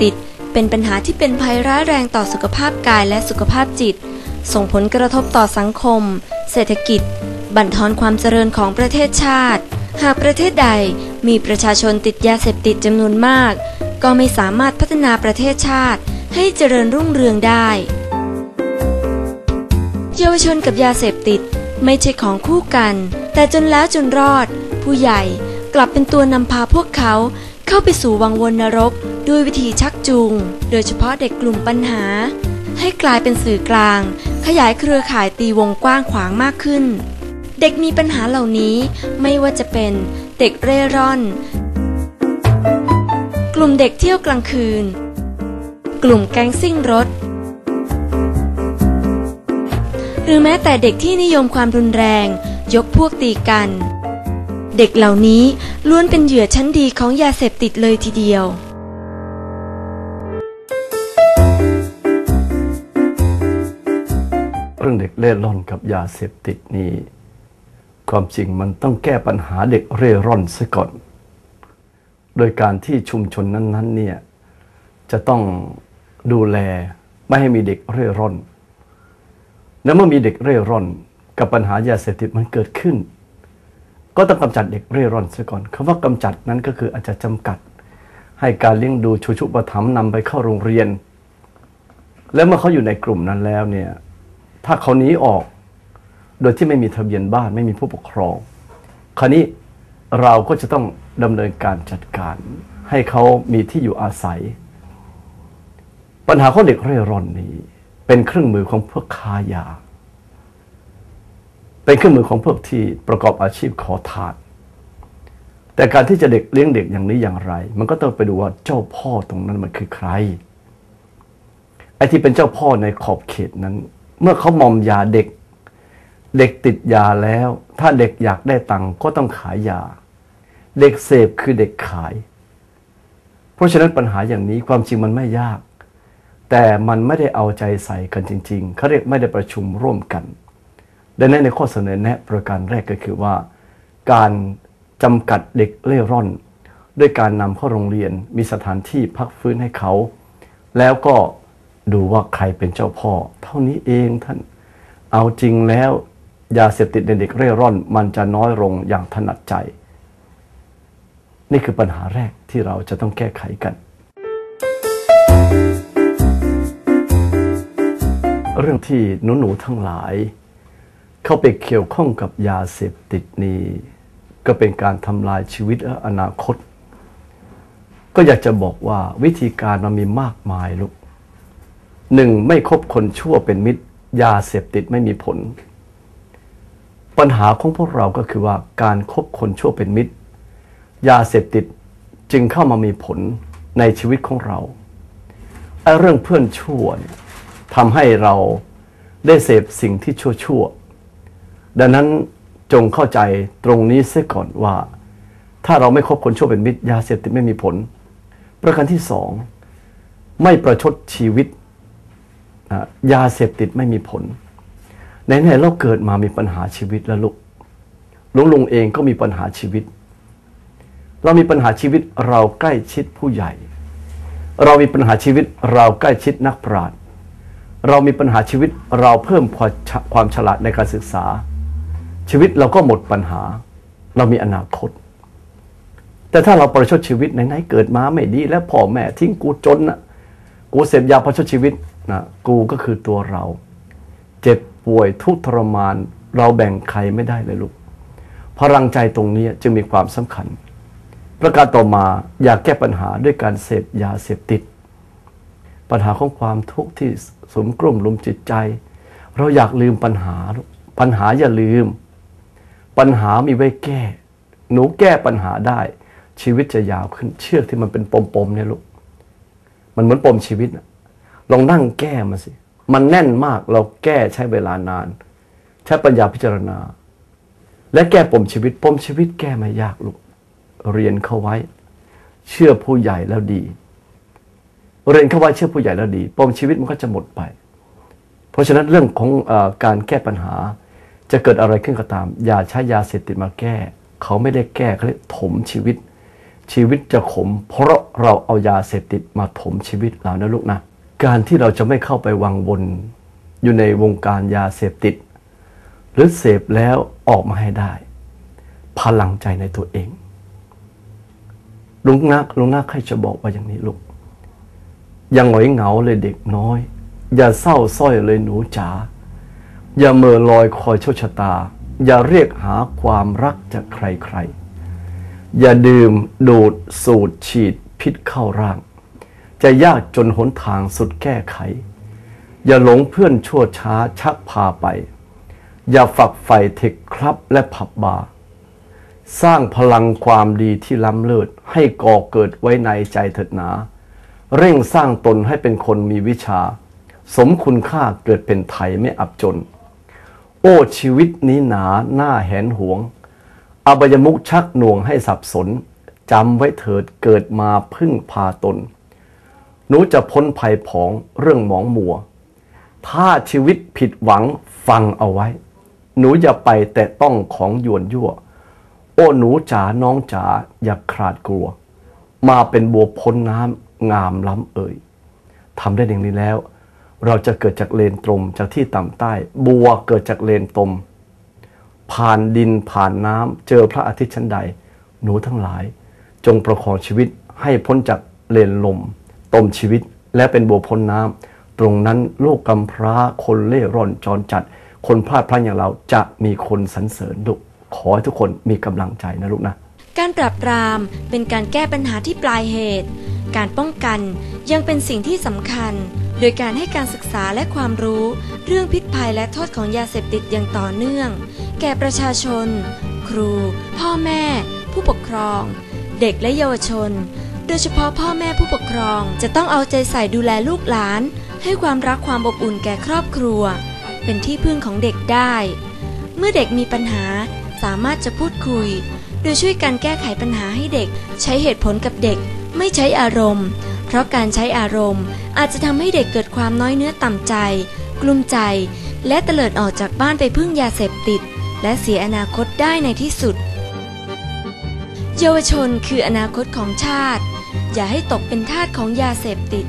ติดเป็นปัญหาที่เป็นภัยร้ายแรงต่อสุขภาพกายและสุขภาพจิตส่งผลกระทบต่อสังคมเศรษฐกิจบั่นทอนความเจริญของประเทศชาติหากประเทศใดมีประชาชนติดยาเสพติดจำนวนมากก็ไม่สามารถพัฒนาประเทศชาติให้เจริญรุ่งเรืองได้เยาวชนกับยาเสพติดไม่ใช่ของคู่กันแต่จนแล้วจนรอดผู้ใหญ่กลับเป็นตัวนำพาพวกเขาเข้าไปสู่วังวนนรกด้วยวิธีชักจูงโดยเฉพาะเด็กกลุ่มปัญหาให้กลายเป็นสื่อกลางขยายเครือข่ายตีวงกว้างขวางมากขึ้นเด็กมีปัญหาเหล่านี้ไม่ว่าจะเป็นเด็กเร่ร่อนกลุ่มเด็กเที่ยวกลางคืนกลุ่มแก๊งซิ่งรถหรือแม้แต่เด็กที่นิยมความรุนแรงยกพวกตีกันเด็กเหล่านี้ล้วนเป็นเหยื่อชั้นดีของยาเสพติดเลยทีเดียวเรื่องเด็กเล่ร่อนกับยาเสพติดนี่ความจริงมันต้องแก้ปัญหาเด็กเร่ร่อนซะก่อนโดยการที่ชุมชนนั้นๆเนี่ยจะต้องดูแลไม่ให้มีเด็กเร่ร่อนและเมื่อมีเด็กเร่ร่อนกับปัญหายาเสพติดมันเกิดขึ้นก็ต้องกำจัดเด็กเร่ร่อนซะก่อนคำว่ากำจัดนั้นก็คืออาจจะจำกัดให้การเลี้ยงดูชูชุปถัมภ์นำไปเข้าโรงเรียนและเมื่อเขาอยู่ในกลุ่มนั้นแล้วเนี่ยถ้าเขาหนีออกโดยที่ไม่มีทะเบียนบ้านไม่มีผู้ปกครองคราวนี้เราก็จะต้องดำเนินการจัดการให้เขามีที่อยู่อาศัยปัญหาของเด็กเร่ร่อนนี้เป็นเครื่องมือของพวกค้ายาเป็นเครื่องมือของพวกที่ประกอบอาชีพขอทานแต่การที่จะเด็กเลี้ยงเด็กอย่างนี้อย่างไรมันก็ต้องไปดูว่าเจ้าพ่อตรงนั้นมันคือใครไอ้ที่เป็นเจ้าพ่อในขอบเขตนั้นเมื่อเขามอมยาเด็กติดยาแล้วถ้าเด็กอยากได้ตังค์ก็ต้องขายยาเด็กเสพคือเด็กขายเพราะฉะนั้นปัญหาอย่างนี้ความจริงมันไม่ยากแต่มันไม่ได้เอาใจใส่กันจริงๆเขาเรียกไม่ได้ประชุมร่วมกันดังนั้นในข้อเสนอแนะประการแรกก็คือว่าการจำกัดเด็กเร่ร่อนด้วยการนำเข้าโรงเรียนมีสถานที่พักฟื้นให้เขาแล้วก็ดูว่าใครเป็นเจ้าพ่อเท่านี้เองท่านเอาจริงแล้วยาเสพติดในเด็กเร่ร่อนมันจะน้อยลงอย่างถนัดใจนี่คือปัญหาแรกที่เราจะต้องแก้ไขกันเรื่องที่หนูๆทั้งหลายเข้าไปเกี่ยวข้องกับยาเสพติดนี้ก็เป็นการทำลายชีวิตและอนาคตก็อยากจะบอกว่าวิธีการมันมีมากมายลูกหนึ่งไม่คบคนชั่วเป็นมิตรยาเสพติดไม่มีผลปัญหาของพวกเราก็คือว่าการคบคนชั่วเป็นมิตรยาเสพติดจึงเข้ามามีผลในชีวิตของเราไอ้เรื่องเพื่อนชั่วเนี่ยทำให้เราได้เสพสิ่งที่ชั่วดังนั้นจงเข้าใจตรงนี้เสียก่อนว่าถ้าเราไม่คบคนชั่วเป็นมิตรยาเสพติดไม่มีผลประการที่สองไม่ประชดชีวิตยาเสพติดไม่มีผลในเราเกิดมามีปัญหาชีวิตแล้วลุงเองก็มีปัญหาชีวิตเรามีปัญหาชีวิตเราใกล้ชิดผู้ใหญ่เรามีปัญหาชีวิตเราใกล้ชิดนักปราชญ์เรามีปัญหาชีวิตเราเพิ่มความฉลาดในการศึกษาชีวิตเราก็หมดปัญหาเรามีอนาคตแต่ถ้าเราประชดชีวิตไหนๆเกิดมาไม่ดีแล้วพ่อแม่ทิ้งกูจนนะกูเสพยาประชดชีวิตนะกูก็คือตัวเราเจ็บป่วยทุกข์ทรมานเราแบ่งใครไม่ได้เลยลูกพลังใจตรงนี้จึงมีความสำคัญประการต่อมาอยากแก้ปัญหาด้วยการเสพยาเสพติดปัญหาของความทุกข์ที่สมกลุ่มลุมจิตใจเราอยากลืมปัญหาอย่าลืมปัญหามีไว้แก้หนูแก้ปัญหาได้ชีวิตจะยาวขึ้นเชือกที่มันเป็นปมๆเนี่ยลูกมันเหมือนปมชีวิตลองนั่งแก้มาสิมันแน่นมากเราแก้ใช้เวลานานใช้ปัญญาพิจารณาและแก้ปมชีวิตแก้ไม่ยากลูกเรียนเข้าไว้เชื่อผู้ใหญ่แล้วดีเรียนเข้าไว้เชื่อผู้ใหญ่แล้วดีปมชีวิตมันก็จะหมดไปเพราะฉะนั้นเรื่องของการแก้ปัญหาจะเกิดอะไรขึ้นก็ตามอย่าใช้ยาเสพติดมาแก้เขาไม่ได้แก้เขาเรียกถมชีวิต ชีวิตจะขมเพราะเราเอายาเสพติดมาถมชีวิตเรานะลูกนะการที่เราจะไม่เข้าไปวังวนอยู่ในวงการยาเสพติดหรือเสพแล้วออกมาให้ได้พลังใจในตัวเองลุงนักให้จะบอกว่าอย่างนี้ลูกอย่าหงอยเหงาเลยเด็กน้อยอย่าเศร้าส้อยเลยหนูจ๋าอย่าเมื่อลอยคอยโชคชะตาอย่าเรียกหาความรักจากใครๆอย่าดื่มดูดสูดฉีดพิษเข้าร่างจะยากจนหนทางสุดแก้ไขอย่าหลงเพื่อนชั่วช้าชักพาไปอย่าฝักใฝ่เทคคลับและผับบาร์สร้างพลังความดีที่ล้ำเลิศให้ก่อเกิดไว้ในใจเถิดหนาเร่งสร้างตนให้เป็นคนมีวิชาสมคุณค่าเกิดเป็นไทยไม่อับจนโอ้ชีวิตนี้หนาหน้าแหนหวงอบายมุขชักหน่วงให้สับสนจำไว้เถิดเกิดมาพึ่งพาตนหนูจะพ้นภัยผองเรื่องหมองมัวถ้าชีวิตผิดหวังฟังเอาไว้หนูอย่าไปแต่ต้องของหยวนยั่วโอ้หนูจ๋าน้องจ๋าอย่าคลาดกลัวมาเป็นบัวพ้นน้ำงามล้ำเอ่ยทำได้อย่างนี้แล้วเราจะเกิดจากเลนตรงจากที่ต่ำใต้บัวเกิดจากเลนตมผ่านดินผ่านน้ำเจอพระอาทิตย์ชั้นใดหนูทั้งหลายจงประคองชีวิตให้พ้นจากเลนลมตมชีวิตและเป็นบัวพ้นน้ำตรงนั้นโลกกำพร้าคนเล่ร่อนจรจัดคนพลาดพลั้งอย่างเราจะมีคนสรรเสริญลูกขอให้ทุกคนมีกำลังใจนะลูกนะการปราบปรามเป็นการแก้ปัญหาที่ปลายเหตุการป้องกันยังเป็นสิ่งที่สำคัญโดยการให้การศึกษาและความรู้เรื่องพิษภัยและโทษของยาเสพติดอย่างต่อเนื่องแก่ประชาชนครูพ่อแม่ผู้ปกครองเด็กและเยาวชนโดยเฉพาะพ่อแม่ผู้ปกครองจะต้องเอาใจใส่ดูแลลูกหลานให้ความรักความอบอุ่นแก่ครอบครัวเป็นที่พึ่งของเด็กได้เมื่อเด็กมีปัญหาสามารถจะพูดคุยโดยช่วยกันแก้ไขปัญหาให้เด็กใช้เหตุผลกับเด็กไม่ใช้อารมณ์เพราะการใช้อารมณ์อาจจะทำให้เด็กเกิดความน้อยเนื้อต่ำใจกลุ้มใจและเตลิดออกจากบ้านไปพึ่งยาเสพติดและเสียอนาคตได้ในที่สุดเยาวชนคืออนาคตของชาติอย่าให้ตกเป็นทาสของยาเสพติด